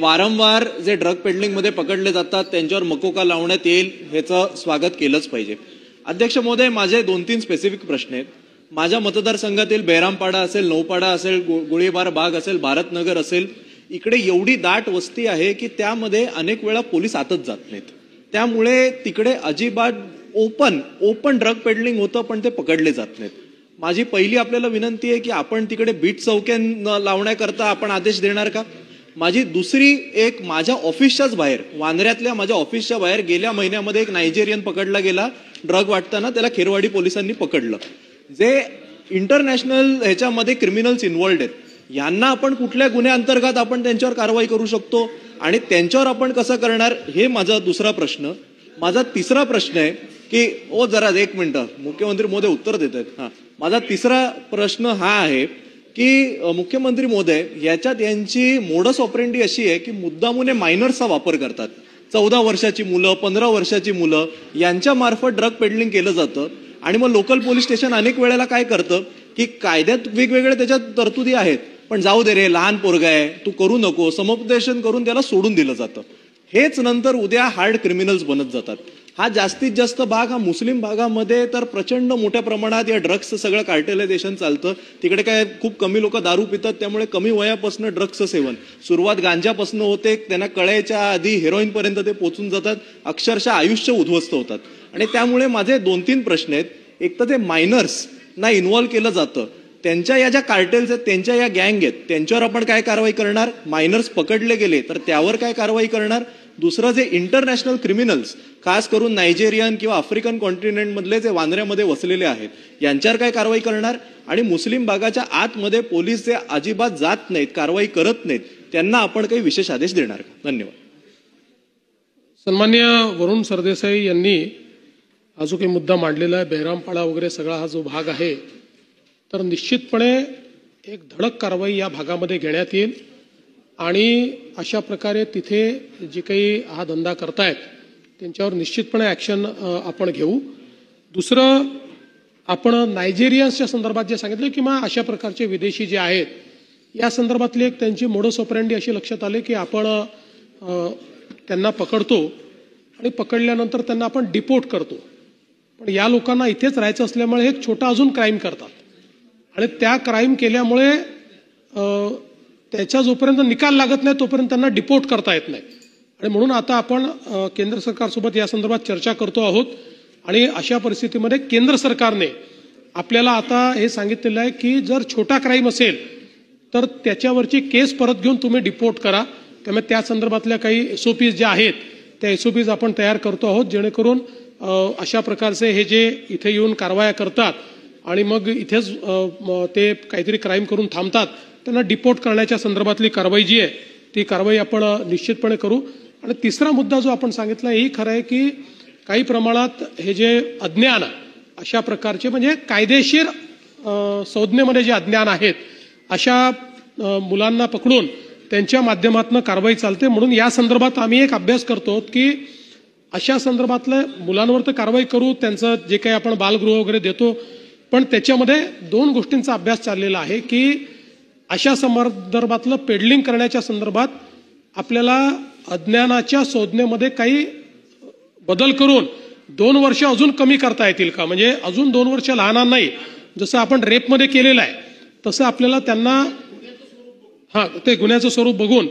वारंवार जे drug peddling मध्ये पकडले जातात त्यांच्यावर मकोका लावण्यात येईल ह्याचं स्वागत केलंच पाहिजे। अध्यक्ष महोदय, माझे 2-3 स्पेसिफिक प्रश्न आहेत। माझ्या मतदारसंघातील बेरामपाडा असेल, नौपाडा असेल, गोळीबार बाग असेल, भारतनगर असेल, इकडे एवढी दाट वस्ती आहे की त्यामध्ये अनेक वेळा पोलीस आतच जात नाहीत। त्यामुळे तिकडे अजिबात ओपन ड्रग पेडलिंग होतं पण ते पकडले जात नाहीत। माझी पहिली आपल्याला विनंती आहे की आपण तिकडे बीट चौक्या लावण्याकरता आपण आदेश देणार का? माझी दुसरी एक, माझ्या ऑफिसच्याच बाहेर, वांद्र्यातल्या माझ्या ऑफिसच्या बाहेर गेल्या महिन्यामध्ये एक नायजेरियन पकडला गेला ड्रग वाटताना, त्याला खेरवाडी पोलिसांनी पकडलं। जे इंटरनॅशनल ह्याच्यामध्ये क्रिमिनल्स इन्व्हॉल्ड आहेत, यांना आपण कुठल्या गुन्ह्याअंतर्गत आपण त्यांच्यावर कारवाई करू शकतो आणि त्यांच्यावर आपण कसं करणार, हे माझा दुसरा प्रश्न। माझा तिसरा प्रश्न आहे की जरा एक मिनिटं, मुख्यमंत्री महोदय उत्तर देत आहेत। माझा तिसरा प्रश्न हा आहे की मुख्यमंत्री महोदय, याच्यात यांची मोडस ऑपरेंडी अशी आहे की मुद्दामूने मायनर्सचा वापर करतात। 14 वर्षाची मुलं, 15 वर्षाची मुलं यांच्या मार्फत ड्रग पेडलिंग केलं जातं आणि मग लोकल पोलीस स्टेशन अनेक वेळेला काय करतं की कायद्यात वेगवेगळे त्याच्यात तरतुदी आहेत, पण जाऊ दे रे, लहान पोरगा आहे, तू करू नको, समुपदेशन करून त्याला सोडून दिलं जातं। हेच नंतर उद्या हार्ड क्रिमिनल्स बनत जातात। हा जास्तीत जास्त भाग हा मुस्लिम भागामध्ये तर प्रचंड मोठ्या प्रमाणात या ड्रग्सचं सगळं कार्टेलायझेशन चालतं। तिकडे काय खूप कमी लोक दारू पितात, त्यामुळे कमी वयापासून ड्रग्सचं सेवन, सुरुवात गांजापासून होते, त्यांना कळायच्या आधी हेरोईन पर्यंत ते पोहोचून जातात, अक्षरशः आयुष्य उद्ध्वस्त होतात। आणि त्यामुळे माझे 2-3 प्रश्न आहेत। एक तर ते मायनर्सना इन्व्हॉल्व केलं जातं, त्यांच्या या ज्या कार्टेल्स आहेत, त्यांच्या या गँग आहेत, त्यांच्यावर आपण काय कारवाई करणार? मायनर्स पकडले गेले तर त्यावर काय कारवाई करणार? दुसरं, जे इंटरनॅशनल क्रिमिनल्स, खास करून नायजेरियन किंवा आफ्रिकन कॉन्टिनेंट मधले जे वांद्र्यामध्ये वसलेले आहेत, यांच्यावर काय कारवाई करणार? आणि मुस्लिम भागाच्या आतमध्ये पोलीस जे अजिबात जात नाहीत, कारवाई करत नाहीत, त्यांना आपण काही विशेष आदेश देणार का? धन्यवाद। सन्माननीय वरुण सरदेसाई यांनी हा जो काही मुद्दा मांडलेला आहे, बेहरामपाडा वगैरे सगळा हा जो भाग आहे, तर निश्चितपणे एक धडक कारवाई या भागामध्ये घेण्यात येईल आणि अशा प्रकारे तिथे जे काही हा धंदा करतायत त्यांच्यावर निश्चितपणे ॲक्शन आपण घेऊ। दुसरं, आपण नायजेरियन्सच्या संदर्भात जे सांगितलं किंवा अशा प्रकारचे विदेशी जे आहेत, या संदर्भातली एक त्यांची मोडस ऑपरेंडी अशी लक्षात आले की आपण त्यांना पकडतो आणि पकडल्यानंतर त्यांना आपण डिपोर्ट करतो, पण या लोकांना इथेच राहायचं असल्यामुळे एक छोटा अजून क्राईम करतात आणि त्या क्राईम केल्यामुळे त्याचा जोपर्यंत निकाल लागत नाही तोपर्यंत त्यांना डिपोर्ट करता येत नाही। आणि म्हणून आता आपण केंद्र सरकारसोबत या संदर्भात चर्चा करतो आहोत आणि अशा परिस्थितीमध्ये केंद्र सरकारने आपल्याला आता हे सांगितलेलं आहे की जर छोटा क्राईम असेल तर त्याच्यावरची केस परत घेऊन तुम्ही डिपोर्ट करा। त्यामुळे त्या संदर्भातल्या काही SOPs ज्या आहेत त्या SOPs आपण तयार करतो आहोत, जेणेकरून अशा प्रकारचे हे जे इथे येऊन कारवाया करतात आणि मग इथेच ते काहीतरी क्राईम करून थांबतात, त्यांना डिपोर्ट करण्याच्या संदर्भातली कारवाई जी आहे ती कारवाई आपण निश्चितपणे करू। आणि तिसरा मुद्दा जो आपण सांगितला हेही खरं आहे की काही प्रमाणात हे जे अज्ञान अशा प्रकारचे, म्हणजे कायदेशीर संज्ञेमध्ये जे अज्ञान आहेत, अशा मुलांना पकडून त्यांच्या माध्यमातून कारवाई चालते। म्हणून या संदर्भात आम्ही एक अभ्यास करतो की अशा संदर्भातल्या मुलांवर तर कारवाई करू, त्यांचं जे काही आपण बालगृह वगैरे देतो, पण त्याच्यामध्ये 2 गोष्टींचा अभ्यास चाललेला आहे की अशा संदर्भातलं पेडलिंग करण्याच्या संदर्भात आपल्याला अज्ञानाच्या संज्ञेमध्ये काही बदल करून 2 वर्ष अजून कमी करता येतील का? म्हणजे अजून 2 वर्ष लहान नाही, जसं आपण रेपमध्ये केलेलं आहे तसं आपल्याला त्यांना ते गुन्ह्याचं स्वरूप बघून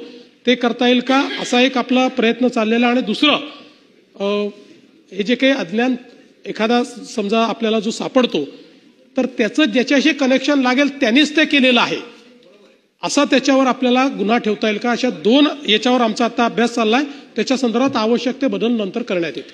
ते करता येईल का, असा एक आपला प्रयत्न चाललेला। आणि दुसरं, हे जे काही अज्ञान एखादा समजा आपल्याला जो सापडतो तर त्याचं ज्याच्याशी कनेक्शन लागेल त्यांनीच ते केलेलं आहे असा त्याच्यावर आपल्याला गुन्हा ठेवता येईल का, अशा 2 याच्यावर आमचा आता अभ्यास चाललाय। त्याच्या संदर्भात आवश्यक ते बदल नंतर करण्यात येतील।